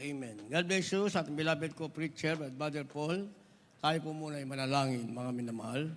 Amen. God bless you sa ating beloved co-preacher, Brother Paul. Tayo po muna ay manalangin, mga minamahal.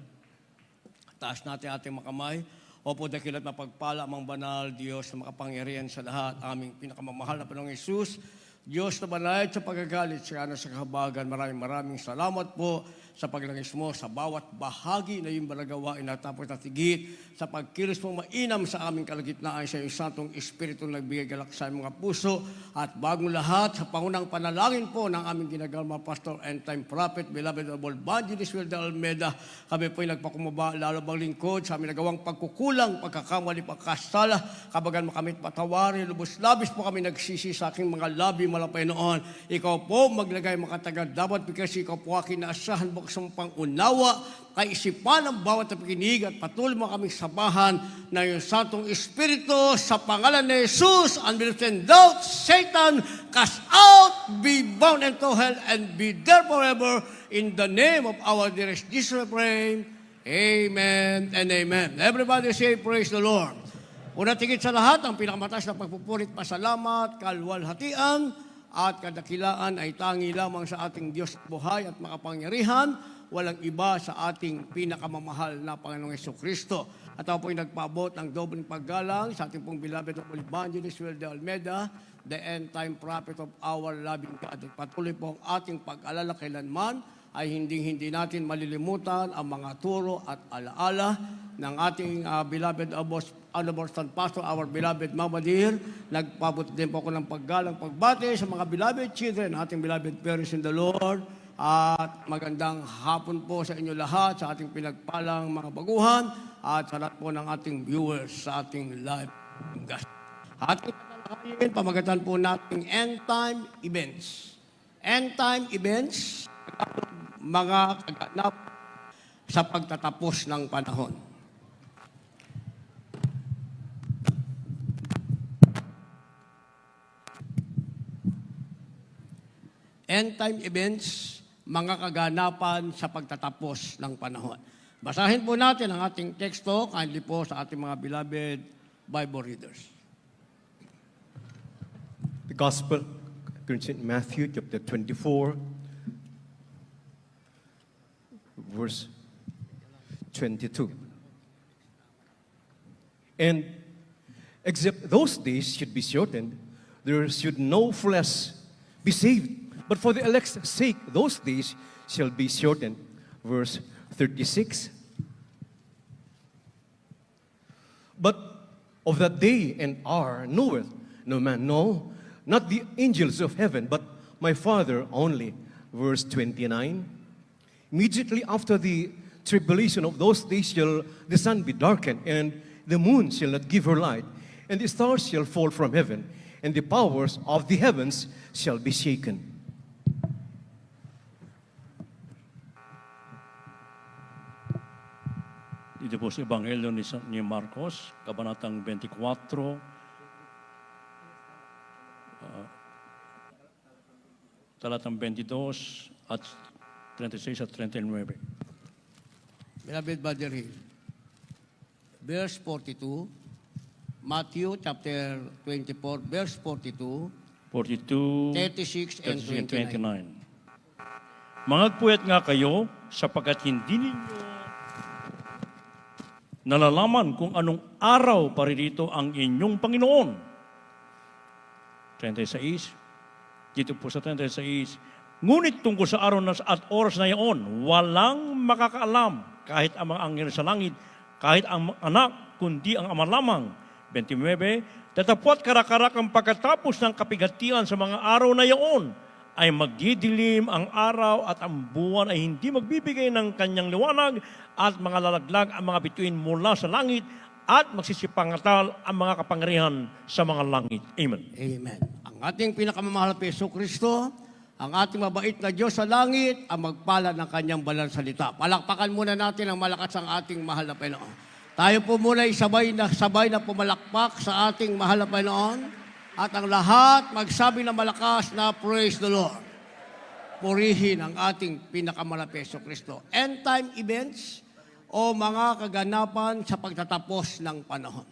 Taas natin ating makamay. Opo, dakilat na pagpala, amang banal, Diyos na makapangyarihan sa lahat, aming pinakamamahal na Panginoong Hesus. Diyos na banayad sa pagagalit, sa sa kahabagan. Maraming salamat po sa paglangis mo sa bawat bahagi na iyong balagawain na tapos na tigit sa pagkilos mong mainam sa aming kalagitnaan sa iyong Santong Espiritu nagbigay galak sa mga puso at bagong lahat sa pangunang panalangin po ng aming ginagalma Pastor and Time Prophet, beloved of all Evangelist Wilder Almeida. Kami po ay nagpakumaba, lalo bang lingkod sa aming nagawang pagkukulang, pagkakamali, pagkasala, kabagan makamit patawarin, lubos-labis po kami nagsisi sa aking mga labi malapay noon. Ikaw po maglagay makatagal dapat because ikaw po aking naasahan mo sa pangunawa, kaisipan ng bawat napikinig at patuloy mo kaming sabahan na yung Santong Espiritu sa pangalan ni Jesus, unbelief and doubt, Satan, cast out, be bound into hell, and be there forever. In the name of our dearest Jesus, we pray. Amen and amen. Everybody say, praise the Lord. Una tigit sa lahat, ang pinakamataas na pagpupulit, pasalamat, kalwalhatian, at kadakilaan ay tangi lamang sa ating Diyos buhay at makapangyarihan, walang iba sa ating pinakamamahal na Panginoong Jesucristo. At ako po'y nagpaabot ng dobling paggalang sa ating pong beloved of Evangelist Wilder Almeida, the end time prophet of our loving God. At patuloy po ang ating pag-alala kailanman ay hindi natin malilimutan ang mga turo at alaala ng ating beloved Honorable San Pastor, our beloved Mama Dear. Nagpabot din po ako ng paggalang pagbati sa mga beloved children, ating beloved parents in the Lord. At magandang hapon po sa inyo lahat, sa ating pinagpalang mga baguhan, at sa lahat po ng ating viewers sa ating live broadcast. Ating tatalakayin, pamagatan po nating end time events. End time events, mga kaganap sa pagtatapos ng panahon. End time events, mga kaganapan sa pagtatapos ng panahon. Basahin po natin ang ating teksto, kindly po sa ating mga beloved Bible readers. The Gospel according to St. Matthew chapter 24, verse 22. And except those days should be shortened, there should no flesh be saved. But for the elect's sake, those days shall be shortened. Verse 36. But of that day and hour knoweth no man, no, not the angels of heaven, but my Father only. Verse 29. Immediately after the tribulation of those days shall the sun be darkened, and the moon shall not give her light, and the stars shall fall from heaven, and the powers of the heavens shall be shaken. Dito po sa Ebanghelyo ni Marcos, Kabanatang 24, talatang 22 at 36 at 39. Beloved Brother Hill, verse 42, Matthew chapter 24, verse 42, 42, 36, and 29. Mangagpuyat nga kayo sapagkat hindi ninyo nalalaman kung anong araw paririto ang inyong Panginoon. 36, dito po sa 36, ngunit tungkol sa araw at oras na iyon, walang makakaalam kahit ang mga anghel sa langit, kahit ang anak, kundi ang ama lamang. 29, tatapwat karakarakang pagkatapos ng kapigatian sa mga araw na iyon, ay magdidilim ang araw at ang buwan ay hindi magbibigay ng kanyang liwanag at mga lalaglag ang mga bituin mula sa langit at magsisipangatal ang mga kapangyarihan sa mga langit. Amen. Amen. Ang ating pinakamamahal na Jesucristo, ang ating mabait na Diyos sa langit, ang magpala ng kanyang banal salita. Palakpakan muna natin ang malakas ang ating mahal na Panginoon. Tayo po muna ay sabay na pumalakpak sa ating mahal na Panginoon. At ang lahat magsabi na malakas na praise the Lord. Purihin ang ating pinakamalapit sa Kristo. End time events o mga kaganapan sa pagtatapos ng panahon.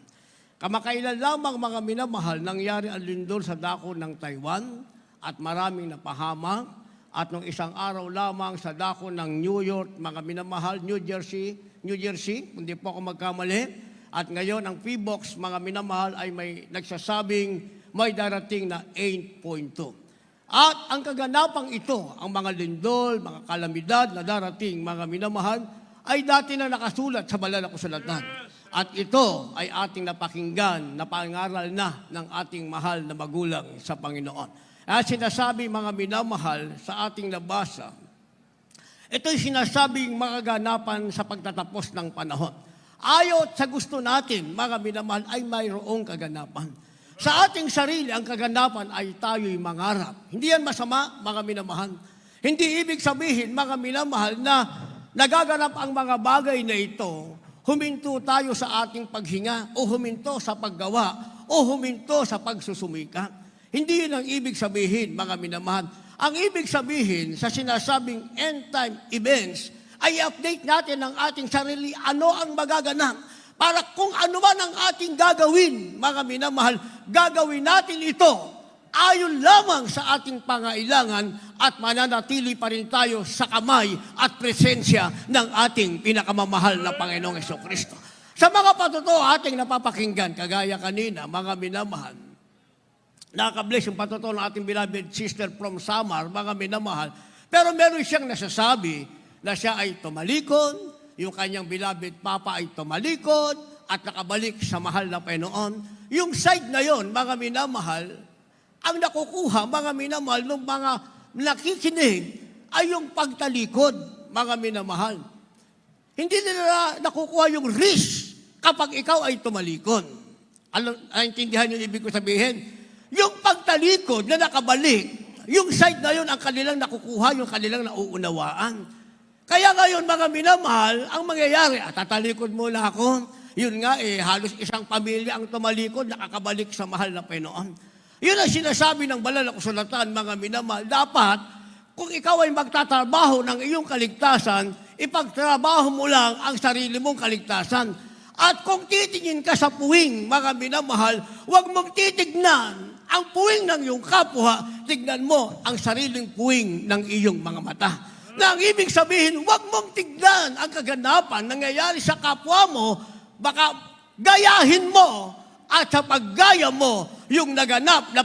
Kamakailan lamang mga minamahal, nangyari ang lindol sa dako ng Taiwan at maraming napahamak. At nung isang araw lamang sa dako ng New York, mga minamahal, New Jersey, hindi po ako magkamali. At ngayon, ang PBOX, mga minamahal, ay may nagsasabing may darating na 8.2. At ang kaganapang ito, ang mga lindol, mga kalamidad na darating, mga minamahal, ay dati na nakasulat sa banal na kasulatan. At ito ay ating napakinggan, napangaral na ng ating mahal na magulang sa Panginoon. At sinasabi, mga minamahal, sa ating nabasa, ito'y sinasabing mga ganapan sa pagtatapos ng panahon. Ayot sa gusto natin, mga minamahal, ay mayroong kaganapan. Sa ating sarili, ang kaganapan ay tayo'y mangarap. Hindi yan masama, mga minamahal. Hindi ibig sabihin, mga minamahal, na nagaganap ang mga bagay na ito, huminto tayo sa ating paghinga, o huminto sa paggawa, o huminto sa pagsusumika. Hindi yun ang ibig sabihin, mga minamahal. Ang ibig sabihin sa sinasabing end-time events ay update natin ang ating sarili, ano ang magaganap. Para kung ano man ang ating gagawin, mga minamahal, gagawin natin ito ayon lamang sa ating pangailangan at mananatili pa rin tayo sa kamay at presensya ng ating pinakamamahal na Panginoong Jesucristo. Sa mga patuto ating napapakinggan, kagaya kanina, mga minamahal, nakaka-bless yung patuto ng ating beloved sister from Samar, mga minamahal, pero meron siyang nasasabi na siya ay tumalikod, yung kanyang beloved papa ay tumalikod at nakabalik sa mahal na Panginoon. Yung side na yon, mga minamahal, ang nakukuha, mga minamahal, ng mga nakikinig ay yung pagtalikod, mga minamahal. Hindi nila nakukuha yung risk kapag ikaw ay tumalikod. Naintindihan yung ibig ko sabihin? Yung pagtalikod na nakabalik, yung side na yun ang kanilang nakukuha, yung kanilang nauunawaan. Kaya ngayon, mga minamahal, ang mangyayari, tatalikod muna ako. Yun nga, halos isang pamilya ang tumalikod, nakakabalik sa mahal na Panginoon. Yun ang sinasabi ng banal na kasulatan, mga minamahal. Dapat, kung ikaw ay magtatrabaho ng iyong kaligtasan, ipagtrabaho mo lang ang sarili mong kaligtasan. At kung titingin ka sa puwing, mga minamahal, huwag mong titignan ang puwing ng iyong kapwa, tignan mo ang sariling puwing ng iyong mga mata. Na ang ibig sabihin, huwag mong tignan ang kaganapan nangyayari sa kapwa mo, baka gayahin mo at sa paggaya mo, yung naganap na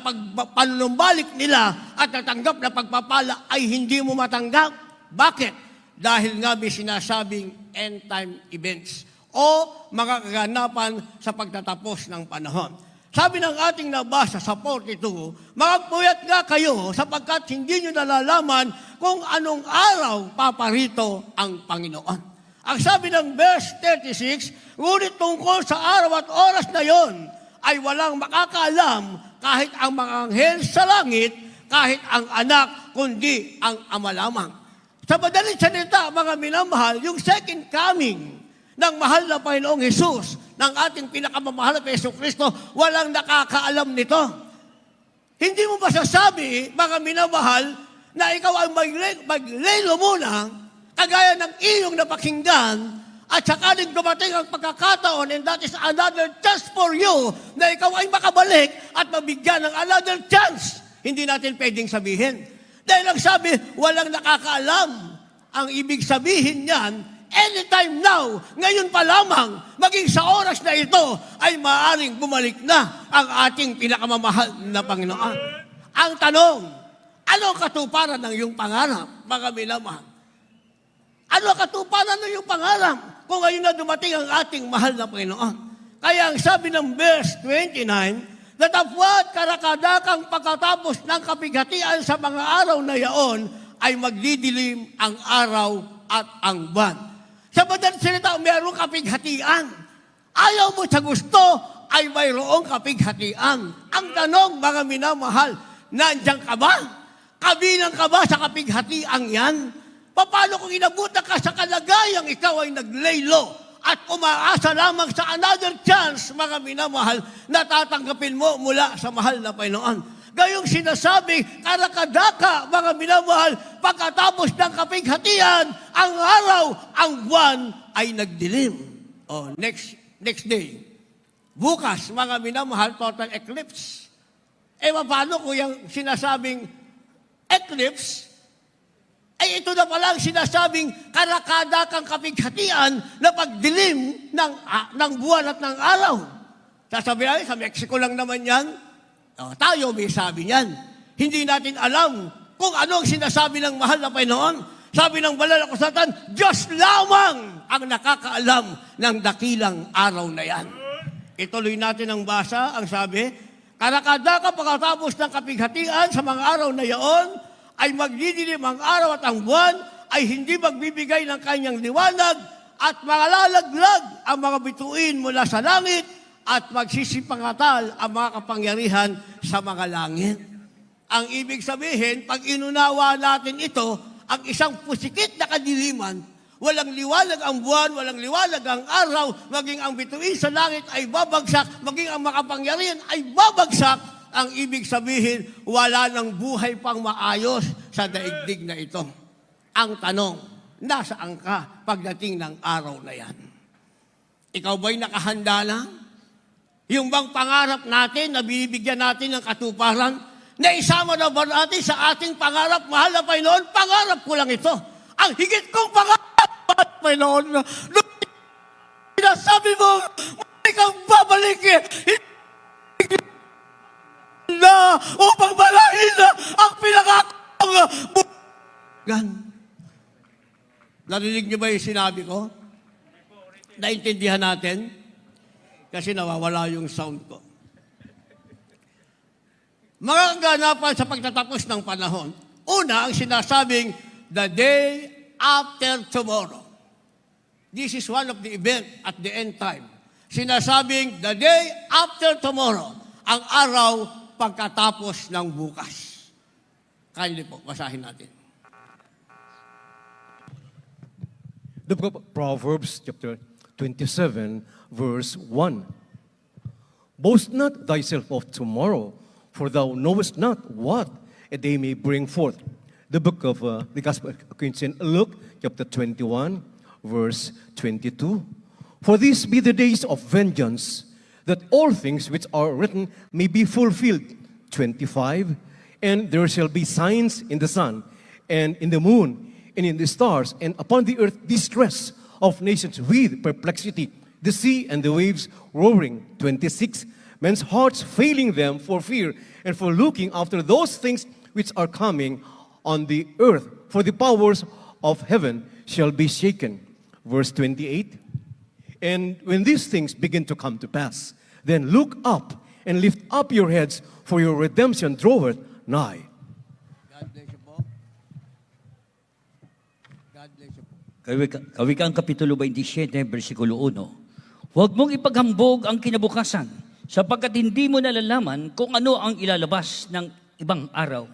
panunumbalik nila at natanggap na pagpapala ay hindi mo matanggap. Bakit? Dahil nga may sinasabing end-time events o mga kaganapan sa pagtatapos ng panahon. Sabi ng ating nabasa sa 42, magpuyat nga kayo sapagkat hindi nyo nalalaman kung anong araw paparito ang Panginoon. Ang sabi ng verse 36, ngunit tungkol sa araw at oras na yon, ay walang makakaalam kahit ang mga anghel sa langit, kahit ang anak, kundi ang ama lamang. Sa madaling salita, mga minamahal, yung second coming ng mahal na Panginoong Hesus, ng ating pinakamamahal na Jesucristo, walang nakakaalam nito. Hindi mo masasabi, mga minamahal, na ikaw ay maglelo muna, kagaya ng iyong napakinggan, at sakaling dumating ang pagkakataon, and that is another chance for you, na ikaw ay makabalik at mabigyan ng another chance. Hindi natin pwedeng sabihin. Dahil ang sabi, walang nakakaalam. Ang ibig sabihin niyan, anytime now, ngayon pa lamang, maging sa oras na ito, ay maaaring bumalik na ang ating pinakamamahal na Panginoon. Ang tanong, ano katuparan ng iyong pangarap, mga minamahal? Ano katuparan ng iyong pangarap kung ngayon na dumating ang ating mahal na Panginoon? Kaya ang sabi ng verse 29, datapwat karakadakang pagkatapos ng kapighatian sa mga araw na yaon, ay magdidilim ang araw at ang buwan. Sa madaling salita, mayroong kapighatian. Ayaw mo sa gusto, ay mayroong kapighatian. Ang tanong, mga minamahal, nandiyan ka ba? Kabilang ka ba sa kapighatian yan? Paano kung inabutan ka sa kalagayang ikaw ay naglaylo at umaasa lamang sa another chance, mga minamahal, na tatanggapin mo mula sa mahal na Panginoon? Gayong sinasabi, karakadaka, mga minamahal, pagkatapos ng kapighatian, ang araw, ang buwan ay nagdilim. Next day. Bukas, mga minamahal, total eclipse. Paano kung yung sinasabing eclipse, ay ito na pala ang sinasabing karakadakang kapighatian na pagdilim ng buwan at ng araw. Sasabihin, sa Mexico lang naman yan. Tayo may sabi niyan. Hindi natin alam kung ano ang sinasabi ng mahal na Panginoon. Sabi ng banal na kasulatan, Diyos lamang ang nakakaalam ng dakilang araw na yan. Ituloy natin ang basa, ang sabi, karakadaka pagkatapos ng kapighatian sa mga araw na yaon, ay magdidilim ang araw at ang buwan, ay hindi magbibigay ng kanyang liwanag, at malalaglag ang mga bituin mula sa langit, at magsisipangatal ang mga kapangyarihan sa mga langit. Ang ibig sabihin, pag inunawa natin ito, ang isang pusikit na kadiliman, walang liwanag ang buwan, walang liwanag ang araw, maging ang bituin sa langit ay babagsak, maging ang makapangyarihan ay babagsak. Ang ibig sabihin, wala ng buhay pang maayos sa daigdig na ito. Ang tanong, nasaan ka pagdating ng araw na yan? Ikaw ba'y nakahanda na? Yung bang pangarap natin na binibigyan natin ng katuparan, na isama na ba natin sa ating pangarap, mahal na Panginoon? Pangarap ko lang ito. Ang higit kong pangarap, mahal na Panginoon, sinasabi mo, may kang babalik na upang malahin na ang pinakakong buwan. Narinig niyo ba yung sinabi ko? Naintindihan natin? Kasi nawawala yung sound ko. Mga kaganapan sa pagtatapos ng panahon. Una, ang sinasabing, the day after tomorrow. This is one of the event at the end time. Sinasabing, the day after tomorrow. Ang araw pagkatapos ng bukas. Kindly po, basahin natin. The book of Proverbs, chapter 27, verse 1. Boast not thyself of tomorrow, for thou knowest not what a day may bring forth. The book of the Gospel of St. Luke, chapter 21, verse 22. For these be the days of vengeance, that all things which are written may be fulfilled. 25. And there shall be signs in the sun, and in the moon, and in the stars, and upon the earth distress of nations with perplexity, the sea and the waves roaring. 26. Men's hearts failing them for fear, and for looking after those things which are coming on the earth. For the powers of heaven shall be shaken. Verse 28. And when these things begin to come to pass, then look up and lift up your heads, for your redemption draweth nigh. God bless you po. God bless you po. Kawikaan Kapitulo 27, versikulo 1. Huwag mong ipaghambog ang kinabukasan, sapagkat hindi mo nalalaman kung ano ang ilalabas ng ibang araw.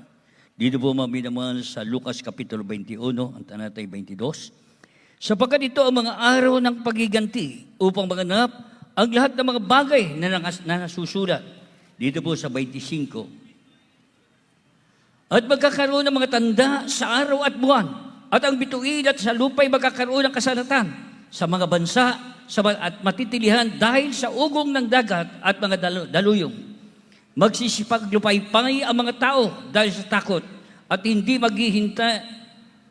Dito po naman sa Lucas Kapitulo 21, ang tanatay 22. Sapagkat ito ang mga araw ng pagiganti upang maganap ang lahat ng mga bagay na nasusulat. Dito po sa 25. At magkakaroon ng mga tanda sa araw at buwan, at ang bituin at sa lupa'y magkakaroon ng kasalatan sa mga bansa at matitilihan dahil sa ugong ng dagat at mga daluyong. Magsisipaglupay-pay ang mga tao dahil sa takot at hindi maghihintay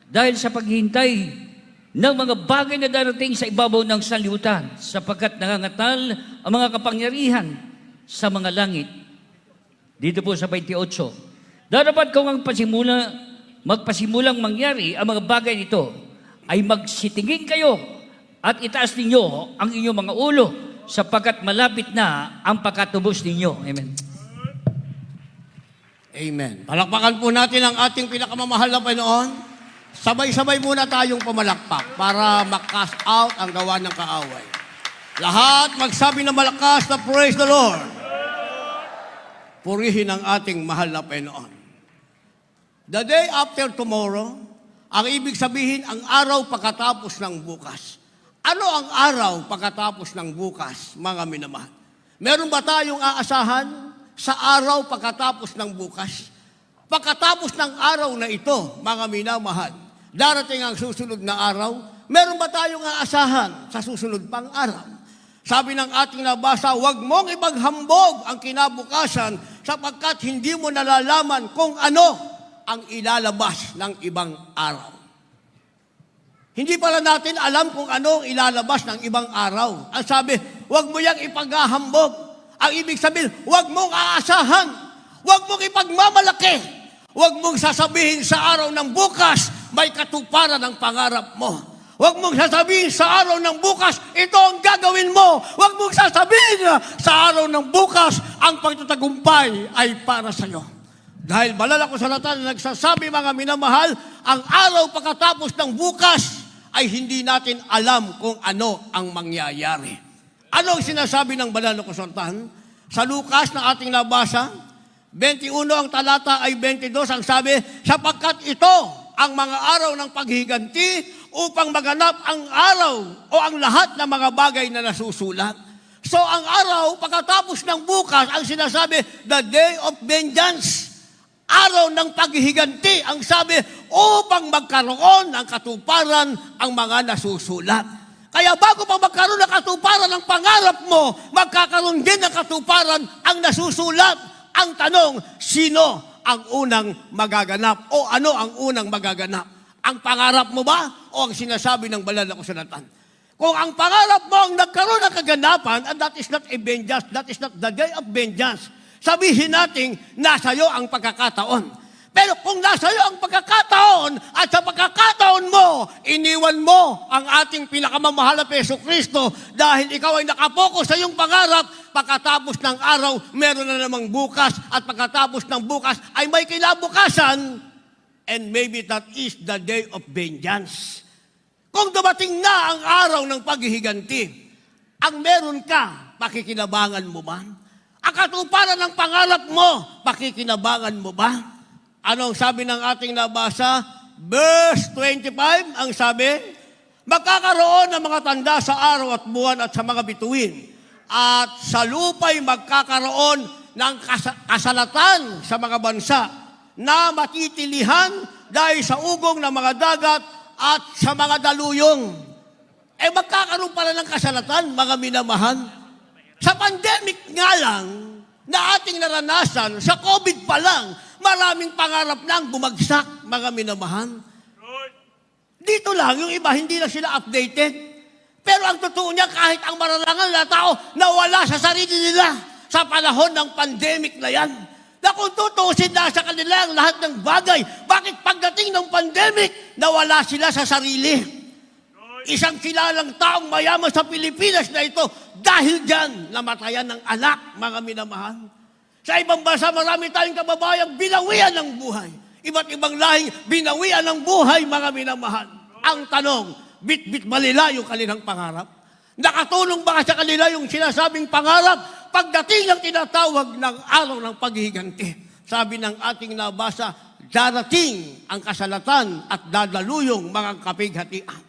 dahil sa paghihintay ng mga bagay na darating sa ibabaw ng sanlibutan, sapagkat nangangatal ang mga kapangyarihan sa mga langit. Dito po sa 28. Darapat kung magpasimulang mangyari ang mga bagay nito, ay magsitingin kayo at itaas ninyo ang inyong mga ulo, sapagkat malapit na ang pagkatubos ninyo. Amen. Amen. Palakpakan po natin ang ating pinakamamahal na Panginoon. Sabay-sabay muna tayong pumalakpak para mag-cast out ang gawa ng kaaway. Lahat magsabi ng malakas na praise the Lord. Purihin ang ating mahal na Panginoon. The day after tomorrow, ang ibig sabihin, ang araw pagkatapos ng bukas. Ano ang araw pagkatapos ng bukas, mga minamahal? Meron ba tayong aasahan sa araw pagkatapos ng bukas? Pagkatapos ng araw na ito, mga minamahal, darating ang susunod na araw, meron ba tayong aasahan sa susunod pang araw? Sabi ng ating nabasa, huwag mong ipaghambog ang kinabukasan sapagkat hindi mo nalalaman kung ano ang ilalabas ng ibang araw. Hindi pala natin alam kung ano ang ilalabas ng ibang araw. Ang sabi, huwag mo yang ipaghahambog. Ang ibig sabihin, huwag mong aasahan. Huwag mong ipagmamalaki. Huwag mong sasabihin sa araw ng bukas, may katuparan ng pangarap mo. Huwag mong sasabihin sa araw ng bukas, ito ang gagawin mo. Huwag mong sasabihin sa araw ng bukas, ang pagtatagumpay ay para sa iyo. Dahil banal ang kasulatan na nagsasabi, mga minamahal, ang araw pagkatapos ng bukas ay hindi natin alam kung ano ang mangyayari. Ano ang sinasabi ng banal na kasulatan? Sa Lucas na ating nabasa, 21 ang talata ay 22, ang sabi, sapagkat ito ang mga araw ng paghiganti upang maganap ang araw o ang lahat ng mga bagay na nasusulat. So ang araw, pagkatapos ng bukas, ang sinasabi, the day of vengeance. Araw ng paghihiganti, ang sabi, upang magkaroon ng katuparan ang mga nasusulat. Kaya bago pa magkaroon ng katuparan ng pangarap mo, magkakaroon din ng katuparan ang nasusulat. Ang tanong, sino ang unang magaganap? O ano ang unang magaganap? Ang pangarap mo ba? O ang sinasabi ng banal na kasulatan? Kung ang pangarap mo ang nagkaroon ng kaganapan, and that is not a vengeance, that is not the day of vengeance, sabihin natin, nasa iyo ang pagkakataon. Pero kung nasa iyo ang pagkakataon, at sa pagkakataon mo, iniwan mo ang ating pinakamamahal na Jesucristo dahil ikaw ay nakapokus sa iyong pangarap, pagkatapos ng araw, meron na namang bukas, at pagkatapos ng bukas, ay may kinabukasan, and maybe that is the day of vengeance. Kung dumating na ang araw ng paghihiganti, ang meron ka, pakikinabangan mo ba? Ang katuparan ng pangarap mo, pakikinabangan mo ba? Anong sabi ng ating nabasa? Verse 25, ang sabi, magkakaroon ng mga tanda sa araw at buwan at sa mga bituin. At sa lupa'y magkakaroon ng kasalatan sa mga bansa na matitilihan dahil sa ugong ng mga dagat at sa mga daluyong. Magkakaroon pala ng kasalatan, mga minamahal. Sa pandemic nga lang na ating naranasan, sa COVID pa lang, maraming pangarap na ang bumagsak, mga minamahal. Dito lang, yung iba, hindi na sila updated. Pero ang totoo niya, kahit ang mararangal na tao, nawala sa sarili nila sa panahon ng pandemic na yan. Na kung tutusin na sa kanila ang lahat ng bagay, bakit pagdating ng pandemic, nawala sila sa sarili? Isang kilalang taong mayaman sa Pilipinas na ito, dahil dyan, namatayan ng anak, mga minamahal. Sa ibang bansa, marami tayong kababayang binawian ng buhay. Iba't ibang lahing binawian ng buhay, mga minamahal. Ang tanong, bit-bit ba nila yung kanilang pangarap? Nakatulong ba sa kanila yung sinasabing pangarap pagdating ng tinatawag ng araw ng paghihiganti? Sabi ng ating nabasa, darating ang kasalatan at dadaluyong mga kapighatian.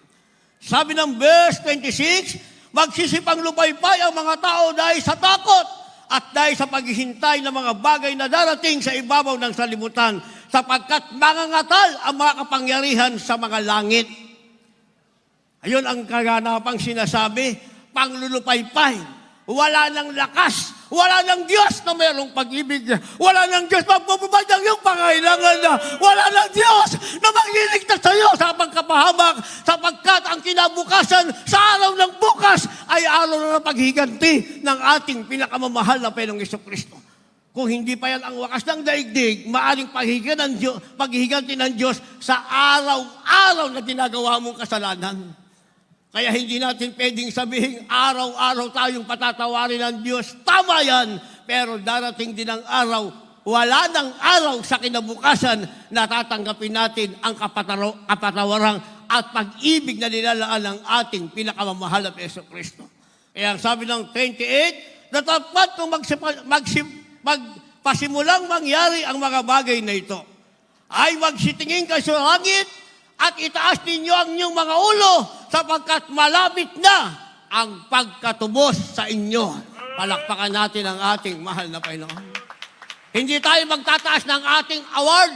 Sabi ng verse 26, magsisipang lupaypay ang mga tao dahil sa takot at dahil sa paghihintay ng mga bagay na darating sa ibabaw ng salimutan, sapagkat mangangatal ang mga kapangyarihan sa mga langit. Ayun ang kaganapang sinasabi, panglulupaypay. Wala nang lakas, wala nang Diyos na mayroong pag-ibig, wala nang Diyos na magpapabay ng iyong pangailangan na, wala nang Diyos na magliligtas sa iyo sa pagkapahamak, sapagkat ang kinabukasan sa araw ng bukas ay araw na paghiganti ng ating pinakamamahal na Panginoong Jesucristo. Kung hindi pa yan ang wakas ng daigdig, maaring paghihiganti ng Diyos sa araw-araw na ginagawa mong kasalanan. Kaya hindi natin pwedeng sabihin, araw-araw tayong patatawarin ng Diyos. Tama yan, pero darating din ang araw, wala nang araw sa kinabukasan na tatanggapin natin ang kapatawarang at pag-ibig na nilalaan ng ating pinakamamahal na Jesucristo. Kaya ang sabi ng 28, na dapat kung magpasimulang mangyari ang mga bagay na ito, ay magsitingin kayo sa langit at itaas ninyo ang inyong mga ulo sapagkat malapit na ang pagkatubos sa inyo. Palakpakan natin ang ating mahal na Panginoon. Hindi tayo magtataas ng ating award.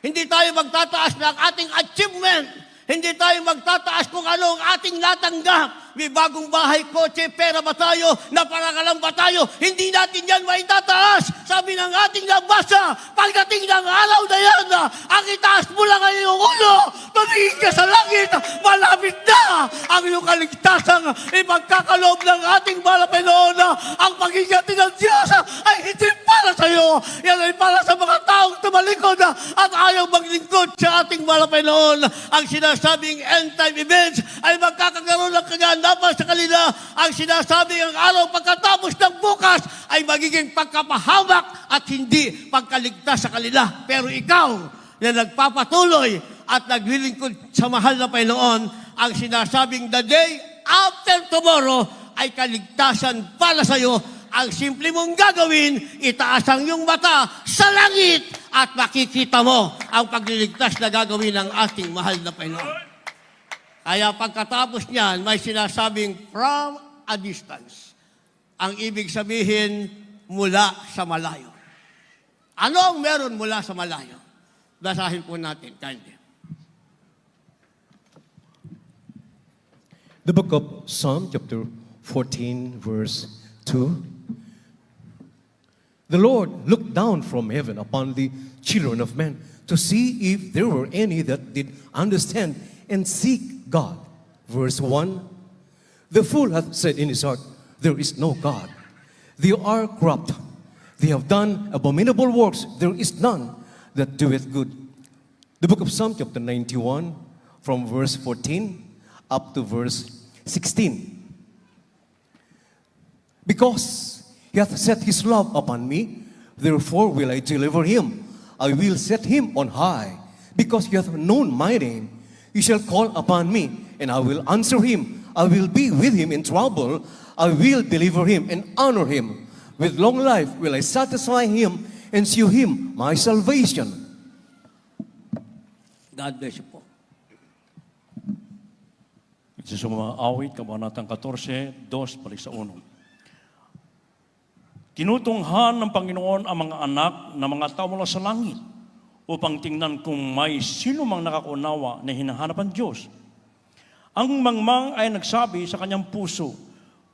Hindi tayo magtataas ng ating achievement. Hindi tayo magtataas kung ano ang ating natanggap. May bagong bahay, kotse, pera ba tayo, naparangalan ba tayo, hindi natin yan maitataas. Sabi ng ating nabasa, pagdating ng araw na yan, ang itaas mo lang ang iyong ulo, tumingin ka sa langit, malapit na ang iyong kaligtasan. Ipagkakaloob ng ating malapit noon, ang pagigati ng Diyos ay hindi para sa iyo. Yan ay para sa mga taong tumalikod at ayaw maglingkod sa ating malapit noon. Ang sinasabing end-time events ay magkakagaroon ng kaganapan sa kanila. Ang sinasabing ang araw pagkatapos ng bukas ay magiging pagkapahamak at hindi pagkaligtas sa kanila. Pero ikaw na nagpapatuloy at naglilingkod sa mahal na Panginoon, ang sinasabing the day after tomorrow ay kaligtasan para sa iyo. Ang simple mong gagawin, itaas ang iyong mata sa langit at makikita mo ang pagliligtas na gagawin ng ating mahal na Panginoon. Kaya pagkatapos niyan, may sinasabing from a distance. Ang ibig sabihin, mula sa malayo. Ano ang meron mula sa malayo? Basahin po natin, kindly. The book of Psalm chapter 14 verse 2. The Lord looked down from heaven upon the children of men to see if there were any that did understand and seek God. Verse 1. The fool hath said in his heart, there is no God. They are corrupt. They have done abominable works. There is none that doeth good. The book of Psalm chapter 91 from verse 14 up to verse 16. Because he hath set his love upon me, therefore will I deliver him. I will set him on high, because he hath known my name. He shall call upon me, and I will answer him. I will be with him in trouble. I will deliver him and honor him. With long life will I satisfy him and shew him my salvation. God bless you po. Sa mga awit, kabanatang 14, 2, balik sa 1. Tinutunghan ng Panginoon ang mga anak na mga tao mula sa langit upang tingnan kung may sino mang nakakaunawa na hinahanap ang Diyos. Ang mangmang ay nagsabi sa kanyang puso,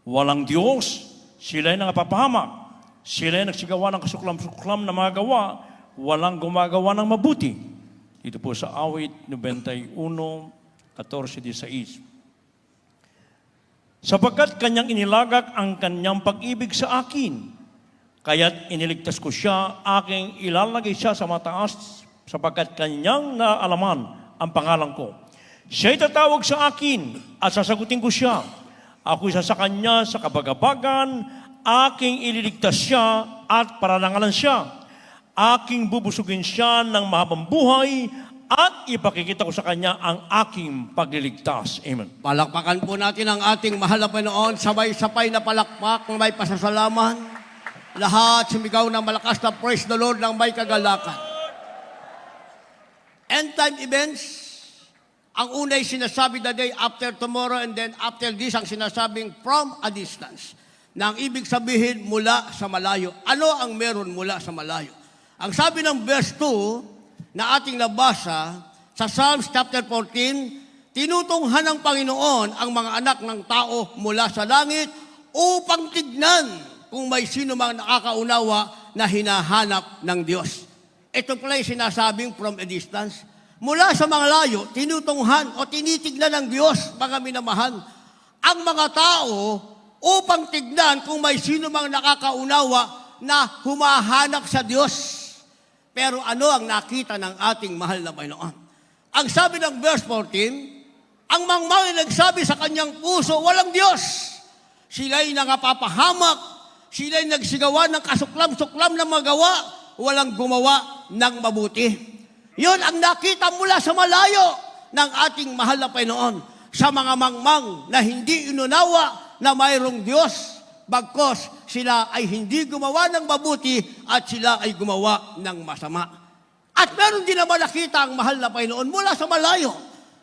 walang Diyos, sila'y nangapapahamak, sila'y nagsigawa ng kasuklam-suklam na mga gawa, walang gumagawa ng mabuti. Ito po sa awit 91, 14-16. Sapagkat kanyang inilagak ang kanyang pag-ibig sa akin, kaya't iniligtas ko siya, aking ilalagay siya sa mataas, sapagkat kanyang naalaman ang pangalan ko. Siya'y tatawag sa akin at sasagutin ko siya. Ako'y sa kanya sa kabagabagan, aking ililigtas siya at paralangalan siya. Aking bubusugin siya ng mahabang buhay at ipakikita ko sa kanya ang aking pagliligtas. Amen. Palakpakan po natin ang ating mahal na Panginoon, sabay-sabay na palakpak ng may pasasalaman. Lahat sumigaw ng malakas na praise the Lord ng may kagalakan. End time events, ang una ay sinasabi the day after tomorrow, and then after this ang sinasabing from a distance. Na ang ibig sabihin mula sa malayo. Ano ang meron mula sa malayo? Ang sabi ng verse 2 na ating nabasa sa Psalms chapter 14, tinutunghan ng Panginoon ang mga anak ng tao mula sa langit upang tignan kung may sino mang nakakaunawa na hinahanap ng Diyos. Ito pala yung sinasabing from a distance. Mula sa mga layo, tinutunghan o tinitignan ng Diyos, mga minamahal, ang mga tao upang tignan kung may sino mang nakakaunawa na humahanap sa Diyos. Pero ano ang nakita ng ating mahal na Panginoon? Ang sabi ng verse 14, ang mangmang ay nagsabi sa kanyang puso, walang Diyos. Sila'y nangapapahamak, sila'y nagsigawa ng kasuklam-suklam na magawa, walang gumawa ng mabuti. Yun ang nakita mula sa malayo ng ating mahal na Panginoon sa mga mangmang na hindi inunawa na mayroong Diyos, bagkos sila ay hindi gumawa ng mabuti at sila ay gumawa ng masama. At meron din naman nakita ang mahal na Panginoon mula sa malayo.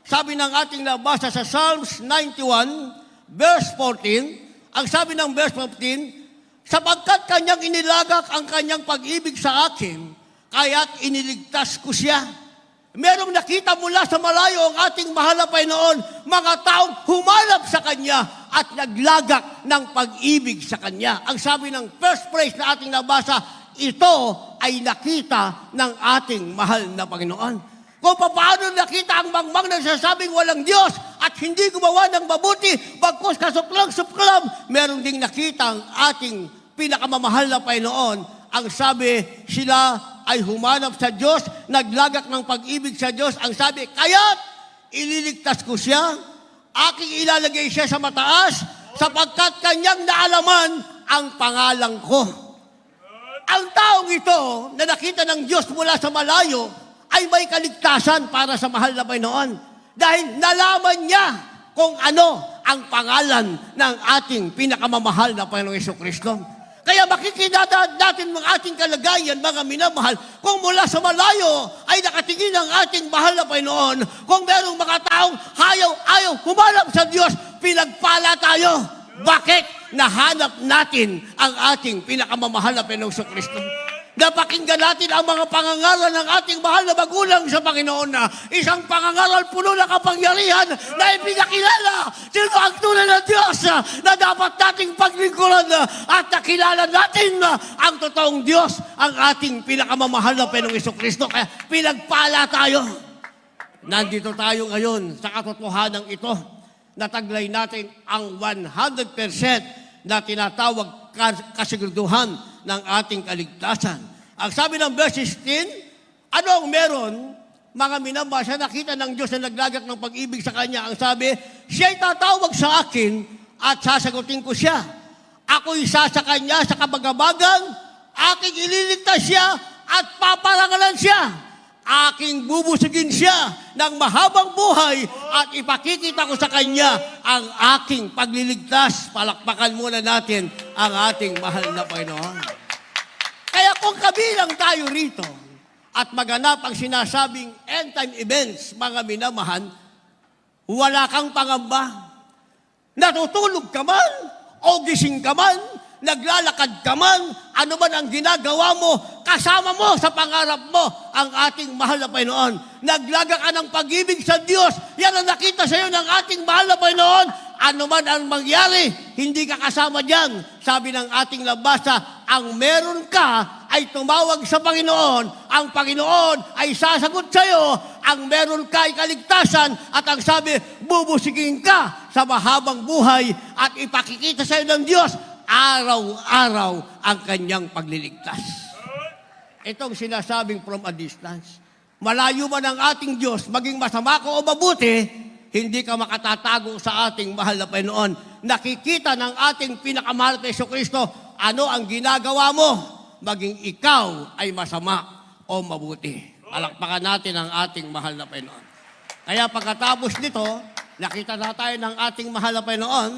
Sabi ng ating nabasa sa Psalms 91, verse 14, ang sabi ng verse 15, sapagkat kanyang inilagak ang kanyang pag-ibig sa akin, kaya't iniligtas ko siya. merong nakita mula sa malayo ang ating mahal na Panginoon, mga taong humanap sa Kanya at naglagak ng pag-ibig sa Kanya. Ang sabi ng first phrase na ating nabasa, ito ay nakita ng ating mahal na Panginoon. Kung paano nakita ang mangmang na sasabing walang Diyos at hindi gumawa ng mabuti, bagkus kasuklang-suklam, meron ding nakita ang ating pinakamamahal na Panginoon. Ang sabi, sila ay humanap sa Diyos, naglagak ng pag-ibig sa Diyos. Ang sabi, kaya't ililigtas ko siya, aking ilalagay siya sa mataas, sapagkat kanyang naalaman ang pangalan ko. Ang taong ito na nakita ng Diyos mula sa malayo ay may kaligtasan para sa mahal na Panginoon. Dahil nalaman niya kung ano ang pangalan ng ating pinakamamahal na Panginoong Jesucristo. Kaya makikita natin mga ating kalagayan, mga minamahal, kung mula sa malayo ay nakatingin ang ating mahal na Panginoon, kung merong mga taong ayaw humanap sa Diyos, pinagpala tayo. Bakit? Nahanap natin ang ating pinakamamahal na Panginoong Jesucristo. Napakinggan natin ang mga pangangaral ng ating mahal na magulang sa Panginoon na isang pangangaral puno ng kapangyarihan na ipinakilala sino ang tunay na Diyos na dapat nating paglingkuran at nakilala natin ang totoong Diyos, ang ating pinakamamahal na Panginoong Jesucristo. Kaya pinagpala tayo. Nandito tayo ngayon sa katotohanan ito. Nataglay natin ang 100% na tinatawag kasiguraduhan ng ating kaligtasan. Ang sabi ng verse 16, ano ang meron, mga minamahal, nakita ng Diyos na naglagak ng pag-ibig sa Kanya. Ang sabi, siya'y tatawag sa akin at sasagutin ko siya. Ako'y isa sa Kanya sa kabagabagan, aking ililigtas siya at paparangalan siya. Aking bubusugin siya ng mahabang buhay at ipakikita ko sa Kanya ang aking pagliligtas. Palakpakan muna natin ang ating mahal na Panginoon. Kaya kung kabilang tayo rito at maganap ang sinasabing end-time events, mga minamahal, wala kang pangamba. Natutulog ka man o gising ka man, naglalakad ka man, ano man ang ginagawa mo, kasama mo sa pangarap mo ang ating mahal na Panginoon. Naglaga ka ng pag-ibig sa Diyos, yan ang nakita sa iyo ng ating mahal na Panginoon. Ano man ang mangyari, hindi ka kasama dyan. Sabi ng ating nabasa, ang meron ka ay tumawag sa Panginoon, ang Panginoon ay sasagot sa iyo, ang meron ka ay kaligtasan, at ang sabi, bubusigin ka sa mahabang buhay at ipakikita sa iyo ng Diyos araw-araw ang kanyang pagliligtas. Itong sinasabing from a distance. Malayo man ang ating Diyos, maging masama ka o mabuti, hindi ka makatatago sa ating mahal na Panginoon. Nakikita ng ating pinakamahal na Jesucristo, ano ang ginagawa mo, maging ikaw ay masama o mabuti. Palakpakan natin ang ating mahal na Panginoon. Kaya pagkatapos nito, nakita na tayo ng ating mahal na Panginoon,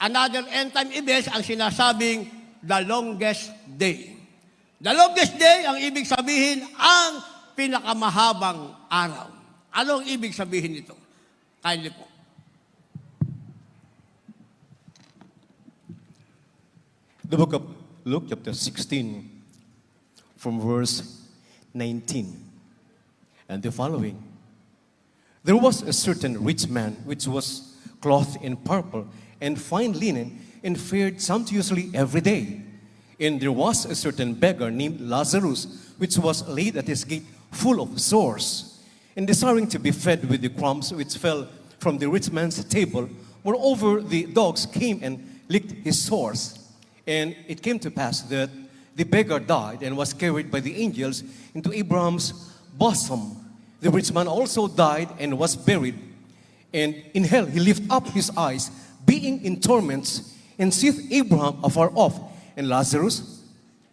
another end-time event ang sinasabing the longest day. The longest day, ang ibig sabihin, ang pinakamahabang araw. Ano ang ibig sabihin nito? Kindly po. The book of Luke chapter 16 from verse 19 and the following. There was a certain rich man which was clothed in purple and fine linen and fared sumptuously every day. And there was a certain beggar named Lazarus which was laid at his gate full of sores and desiring to be fed with the crumbs which fell from the rich man's table. Moreover, the dogs came and licked his sores. And it came to pass that the beggar died and was carried by the angels into Abraham's bosom. The rich man also died and was buried. And in hell he lifted up his eyes, being in torments, and seeth Abraham afar off, and Lazarus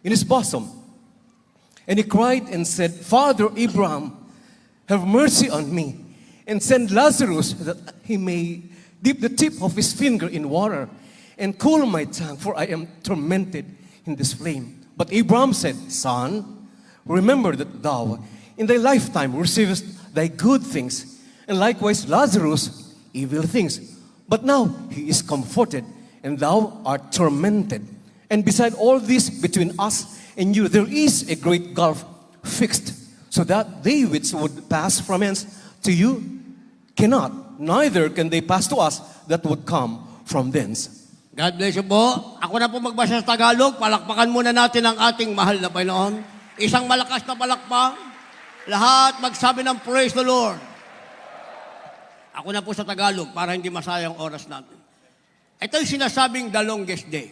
in his bosom. And he cried and said, Father Abraham, have mercy on me, and send Lazarus that he may dip the tip of his finger in water, and cool my tongue, for I am tormented in this flame. But Abraham said, Son, remember that thou in thy lifetime receivest thy good things, and likewise Lazarus evil things. But now he is comforted, and thou art tormented. And beside all this, between us and you, there is a great gulf fixed, so that they which would pass from hence to you cannot, neither can they pass to us that would come from thence. God bless you po. Ako na po magbasa sa Tagalog. Palakpakan muna natin ang ating mahal na Panginoon. Isang malakas na palakpak. Lahat magsabi ng praise the Lord. Ako na po sa Tagalog para hindi masayang oras natin. Ito yung sinasabing the longest day.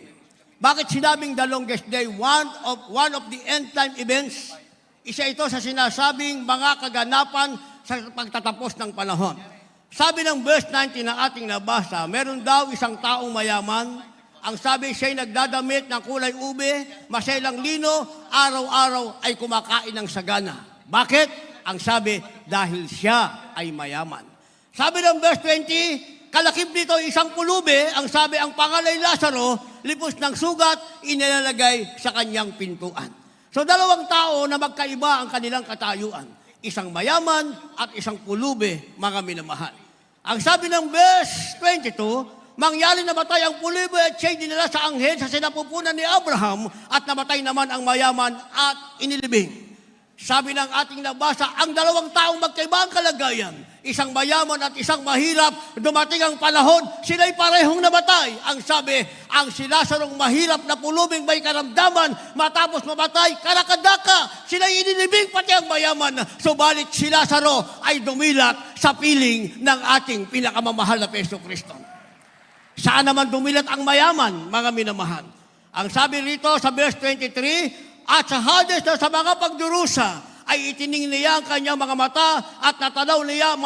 Bakit sinabing the longest day? One of the end time events. Isa ito sa sinasabing mga kaganapan sa pagtatapos ng panahon. Sabi ng verse 19 na ating nabasa, meron daw isang taong mayaman. Ang sabi, siya'y nagdadamit ng kulay ube, maselang lino, araw-araw ay kumakain ng sagana. Bakit? Ang sabi, dahil siya ay mayaman. Sabi ng verse 20, kalakip nito isang pulube, ang sabi, ang pangalay Lazaro, lipos ng sugat, inilalagay sa kanyang pintuan. So dalawang tao na magkaiba ang kanilang katayuan. Isang mayaman at isang pulube, mga minamahal. Ang sabi ng verse 22, mangyari namatay ang pulube at siya'y dinala sa anghel sa sinapupunan ni Abraham at namatay naman ang mayaman at inilibing. Sabi ng ating nabasa, ang dalawang taong magkaiba ang kalagayan, isang mayaman at isang mahirap, dumating ang panahon, sila'y parehong namatay. Ang sabi, ang si Lazarong mahirap na pulubing may karamdaman, matapos mamatay, karakadaka, sila'y inilibing pati ang mayaman. Subalit si Lazaro ay dumilat sa piling ng ating pinakamamahal na Peso Kristo. Saan naman dumilat ang mayaman, mga minamahal? Ang sabi rito sa verse 23, at sa Hades na sa mga pagdurusa ay itining niya ang kanyang mga mata at natanaw niya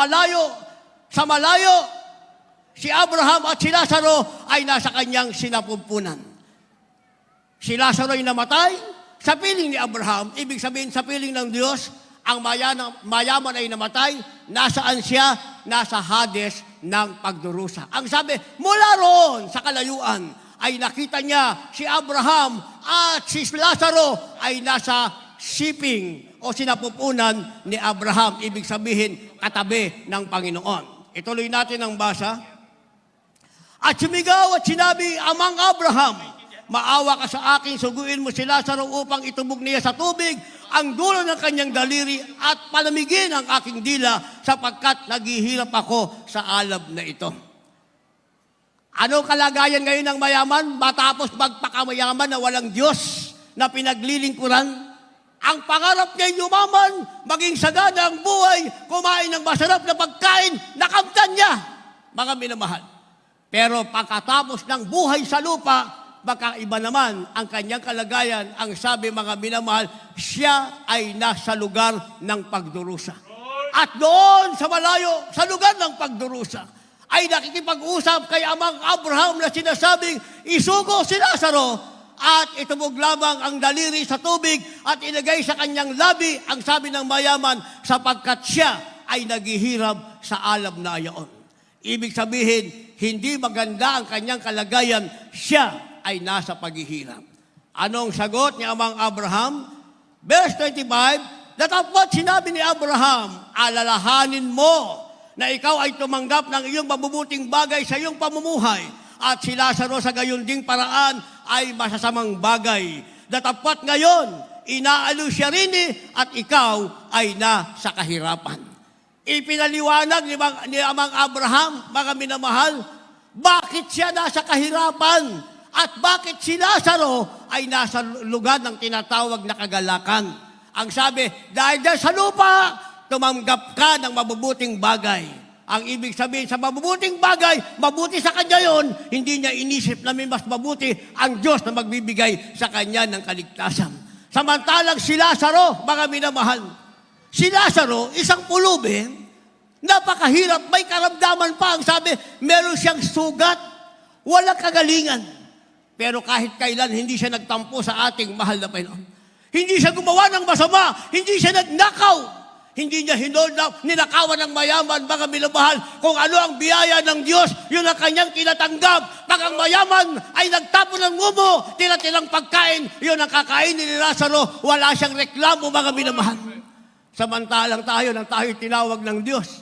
sa malayo si Abraham at si Lazaro ay nasa kanyang sinapupunan. Si Lazaro ay namatay sa piling ni Abraham, ibig sabihin sa piling ng Diyos, ang mayaman ay namatay, nasaan siya? Nasa Hades ng pagdurusa. Ang sabi, mula roon sa kalayuan, ay nakita niya si Abraham at si Lazaro ay nasa shipping o sinapupunan ni Abraham. Ibig sabihin, katabi ng Panginoon. Ituloy natin ang basa. At sumigaw at sinabi, Amang Abraham, maawa ka sa akin, suguin mo si Lazaro upang itubog niya sa tubig ang dulo ng kanyang daliri at palamigin ang aking dila sapagkat naghihirap ako sa alab na ito. Ano kalagayan ngayon ng mayaman? Matapos magpakamayaman na walang Diyos na pinaglilingkuran, ang pangarap niya yumaman, maging sagana ang buhay, kumain ng masarap na pagkain, nakamtan niya, mga minamahal. Pero pagkatapos ng buhay sa lupa, baka iba naman ang kanyang kalagayan. Ang sabi, mga minamahal, siya ay nasa lugar ng pagdurusa. At doon sa malayo, sa lugar ng pagdurusa, ay nakikipag-usap kay Amang Abraham na sinasabing, isugo si Lazaro at itubog lamang ang daliri sa tubig at ilagay sa kanyang labi, ang sabi ng mayaman, sapagkat siya ay naghihirap sa alab na ayon. Ibig sabihin, hindi maganda ang kanyang kalagayan, siya ay nasa paghihirap. Anong sagot ni Amang Abraham? Verse 25, datapwat sinabi ni Abraham, alalahanin mo na ikaw ay tumanggap ng iyong mabubuting bagay sa iyong pamumuhay at si Lazaro sa gayon ding paraan ay masasamang bagay. Datapat ngayon, inaalo siya rin at ikaw ay nasa kahirapan. Ipinaliwanag ni Amang Abraham, mga minamahal, bakit siya nasa kahirapan at bakit si Lazaro ay nasa lugar ng tinatawag na kagalakan. Ang sabi, dahil dyan sa lupa, tumanggap ka ng mabubuting bagay. Ang ibig sabihin sa mabubuting bagay, mabuti sa kanya yon, hindi niya inisip na may mas mabuti ang Diyos na magbibigay sa kanya ng kaligtasan. Samantalang si Lazaro, mga minamahal, si Lazaro, isang pulubi, napakahirap, may karamdaman pa. Ang sabi, meron siyang sugat, walang kagalingan. Pero kahit kailan, hindi siya nagtampo sa ating mahal na Panginoon. Hindi siya gumawa ng masama, hindi siya nagnakaw. Hindi niya ninakawan ng mayaman, mga minamahal. Kung ano ang biyaya ng Diyos, yun ang kanyang tinatanggap. Pag ang mayaman ay nagtapon ng ngumo, tila-tilang pagkain, yun ang kakainin ni Lazaro. Wala siyang reklamo, mga minamahal. Samantalang tayo, nang tayo tinawag ng Diyos,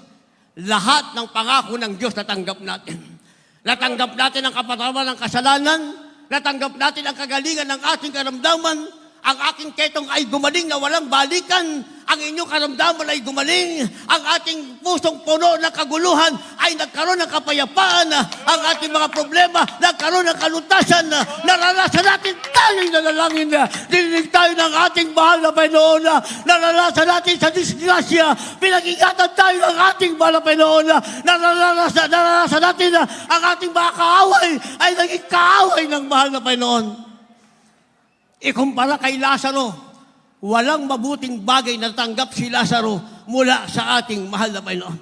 lahat ng pangako ng Diyos natanggap natin. Natanggap natin ang kapatawaran ng kasalanan, natanggap natin ang kagalingan ng ating karamdaman, Ang aking ketong ay gumaling na walang balikan. Ang inyong karamdaman ay gumaling. Ang ating pusong puno ng kaguluhan ay nagkaroon ng kapayapaan. Ang ating mga problema nagkaroon ng kalutasan. Naranasan natin tayo'y nanalangin. Dininig tayo ng ating mahal na Panginoon. Naranasan natin sa disgrasya. Pinag-ingatan tayo ng ating mahal na Panginoon. Naranasan natin ang ating mga kaaway ay naging kaaway ng mahal na Panginoon. Ikumpara kay Lazaro, walang mabuting bagay na tanggap si Lazaro mula sa ating mahal na Panginoon.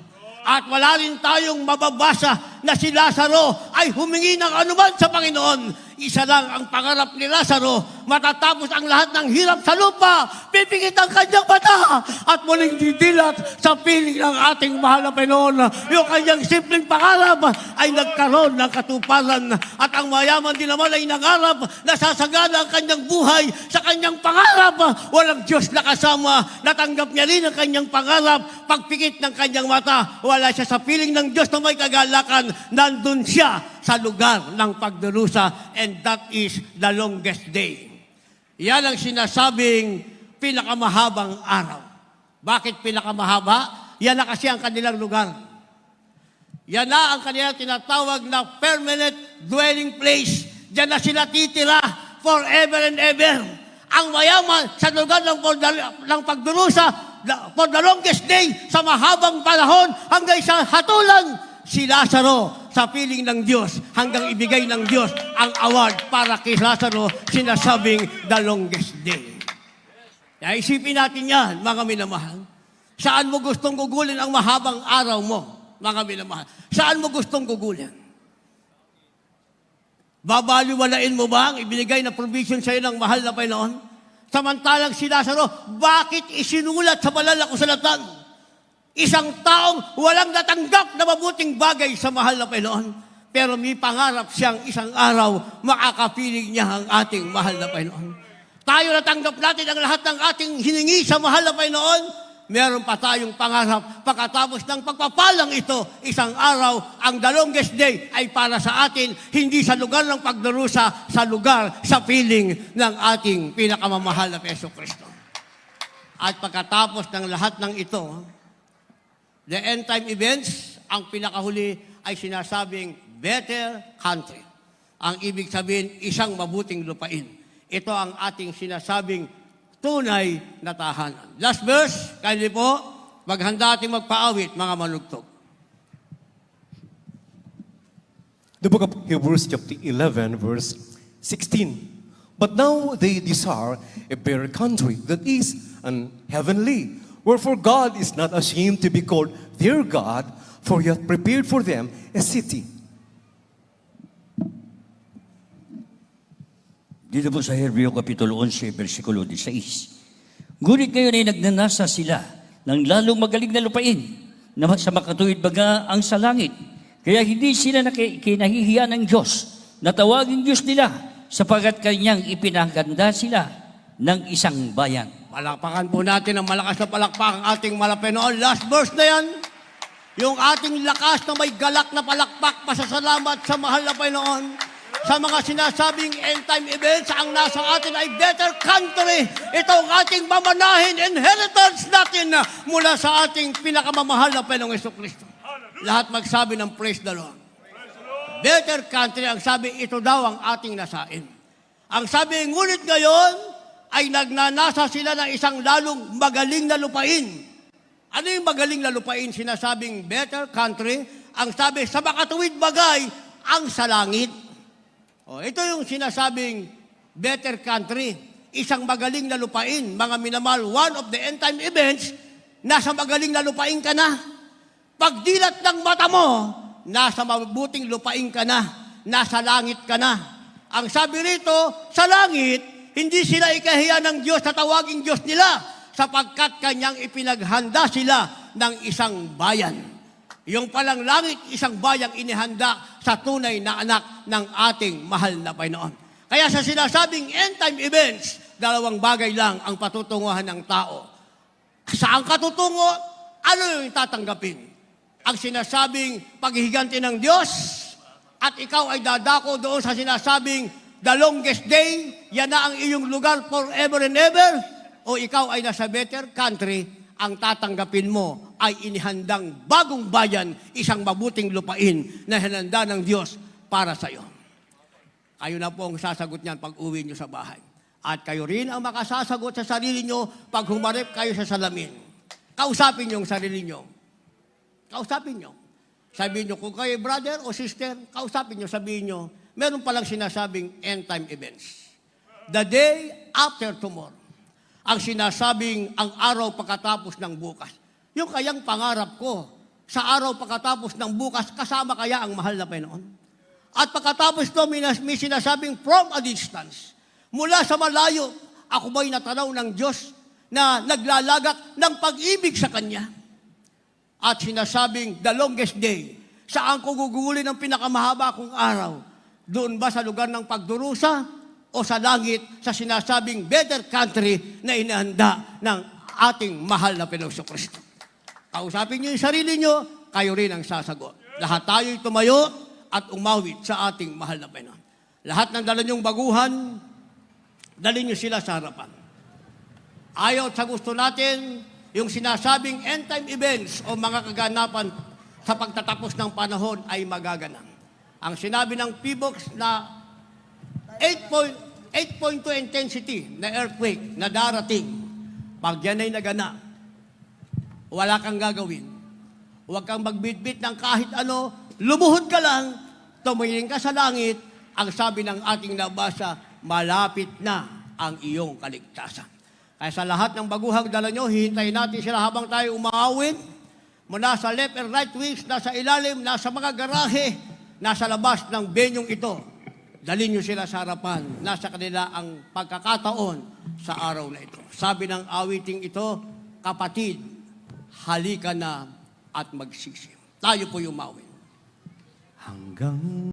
At wala rin tayong mababasa na si Lazaro ay humingi ng anuman sa Panginoon. Isa lang ang pangarap ni Lazaro, matatapos ang lahat ng hirap sa lupa, pipikit ang kanyang mata at muling didilat sa piling ng ating mahal na Panginoon. Yung kanyang simpleng pangarap ay nagkaroon ng katuparan at ang mayaman din naman ay nangarap na sasagana ang kanyang buhay sa kanyang pangarap. Walang Diyos na kasama, natanggap niya rin ang kanyang pangarap. Pagpikit ng kanyang mata, wala siya sa piling ng Diyos na may kagalakan, nandun siya sa lugar ng pagdurusa, and that is the longest day. Yan ang sinasabing pinakamahabang araw. Bakit pinakamahaba? Yan na kasi ang kanilang lugar. Yan na ang kanilang tinatawag na permanent dwelling place. Diyan na sila titira forever and ever. Ang mayaman sa lugar ng pagdurusa, for the longest day, sa mahabang panahon, hanggang sa hatulan, si Lazaro sa piling ng Diyos hanggang ibigay ng Diyos ang award para kay Lazaro, sinasabing the longest day. Kaya isipin natin yan, mga minamahal. Saan mo gustong gugulin ang mahabang araw mo, mga minamahal? Saan mo gustong gugulin? Babaliwalain mo ba ang ibinigay na provision sa iyo ng mahal na Panginoon? Samantalang si Lazaro, bakit isinulat sa banal na kasulatan? Isang taong walang natanggap na mabuting bagay sa mahal na Panginoon. Pero may pangarap siyang isang araw makakapiling niya ang ating mahal na Panginoon. Tayo natanggap natin ang lahat ng ating hiningi sa mahal na Panginoon. Meron pa tayong pangarap. Pagkatapos ng pagpapalang ito, isang araw, ang the longest day ay para sa atin, hindi sa lugar ng pagdurusa, sa lugar, sa piling ng ating pinakamamahal na Yesu Kristo. At pagkatapos ng lahat ng ito, the end time events, ang pinakahuli ay sinasabing better country. Ang ibig sabihin, isang mabuting lupain. Ito ang ating sinasabing tunay na tahanan. Last verse, kindly po, maghanda ating magpaawit, mga manugtog. The book of Hebrews chapter 11 verse 16. But now they desire a better country that is an heavenly. Wherefore God is not ashamed to be called their God, for He hath prepared for them a city. Dito po sa Hebreo Kapitulo 11, versikulo 16. Ngunit ngayon ay nagnanasa sila ng lalong magaling na lupain na sa makatuwid baga ang sa langit. Kaya hindi sila kinahihiya ng Diyos na tawagin Diyos nila sapagkat kanyang ipinaganda sila ng isang bayan. Palakpakan po natin ang malakas na palakpak ang ating malapenoon. Last verse na yan. Yung ating lakas na may galak na palakpak, pasasalamat sa mahal na Panginoon. Sa mga sinasabing end-time events, ang nasa atin ay better country. Ito ang ating mamanahin, inheritance natin mula sa ating pinakamamahal na Panginoong Jesucristo. Lahat magsabi ng praise the Lord. Better country, ang sabi, ito daw ang ating nasain. Ang sabi, ngunit ngayon, ay nagnanasa sila ng isang lalong magaling na lupain. Ano yung magaling na lupain? Sinasabing better country. Ang sabi, sa makatuwid bagay, ang sa langit. Ito yung sinasabing better country. Isang magaling na lupain. Mga minamahal, one of the end time events, nasa magaling na lupain ka na. Pagdilat ng mata mo, nasa mabuting lupain ka na. Nasa langit ka na. Ang sabi rito, sa langit, hindi sila ikahiya ng Diyos na tawaging Diyos nila sapagkat kanyang ipinaghanda sila ng isang bayan. Yung palang langit, isang bayang inihanda sa tunay na anak ng ating mahal na Panginoon. Kaya sa sinasabing end-time events, dalawang bagay lang ang patutunguhan ng tao. Saan ka tutungo? Ano yung tatanggapin? Ang sinasabing paghihiganti ng Diyos at ikaw ay dadako doon sa sinasabing The longest day, yan na ang iyong lugar forever and ever, o ikaw ay nasa better country, ang tatanggapin mo ay inihandang bagong bayan, isang mabuting lupain na hinanda ng Diyos para sa iyo. Kayo na po ang sasagot niyan pag uwi niyo sa bahay. At kayo rin ang makasasagot sa sarili niyo pag humarap kayo sa salamin. Kausapin niyo ang sarili niyo. Kausapin niyo. Sabihin niyo, kung kayo brother o sister, kausapin niyo, sabihin niyo, meron palang sinasabing end time events. The day after tomorrow. Ang sinasabing ang araw pagkatapos ng bukas. Yung kayang pangarap ko, sa araw pagkatapos ng bukas, kasama kaya ang mahal na Panginoon? At pagkatapos ito, may sinasabing from a distance. Mula sa malayo, ako ba'y natanaw ng Diyos na naglalagak ng pag-ibig sa Kanya? At sinasabing the longest day, saan ko gugulin ang pinakamahaba kong araw? Doon ba sa lugar ng pagdurusa o sa langit sa sinasabing better country na inihanda ng ating mahal na Panginoong Kristo? Kausapin niyo yung sarili niyo, kayo rin ang sasagot. Lahat tayo'y tumayo at umawit sa ating mahal na Panginoon. Lahat ng dala niyong baguhan, dalhin niyo sila sa harapan. Ayaw sa gusto natin, yung sinasabing end time events o mga kaganapan sa pagtatapos ng panahon ay magaganang. Ang sinabi ng PBOX na 8.2 intensity na earthquake na darating, pag yan ay naganap, wala kang gagawin. Huwag kang magbitbit ng kahit ano, lumuhod ka lang, tumingin ka sa langit, ang sabi ng ating nabasa, malapit na ang iyong kaligtasan. Kaya sa lahat ng baguhang dala nyo, hihintayin natin sila habang tayo umaawin, mula sa left and right wings, nasa ilalim, nasa mga garahe, nasa labas ng benyong ito. Dalhin nyo sila sa harapan, nasa kanila ang pagkakataon sa araw na ito. Sabi ng awiting ito, kapatid, halika na at magsisi. Tayo po yung mawin. Hanggang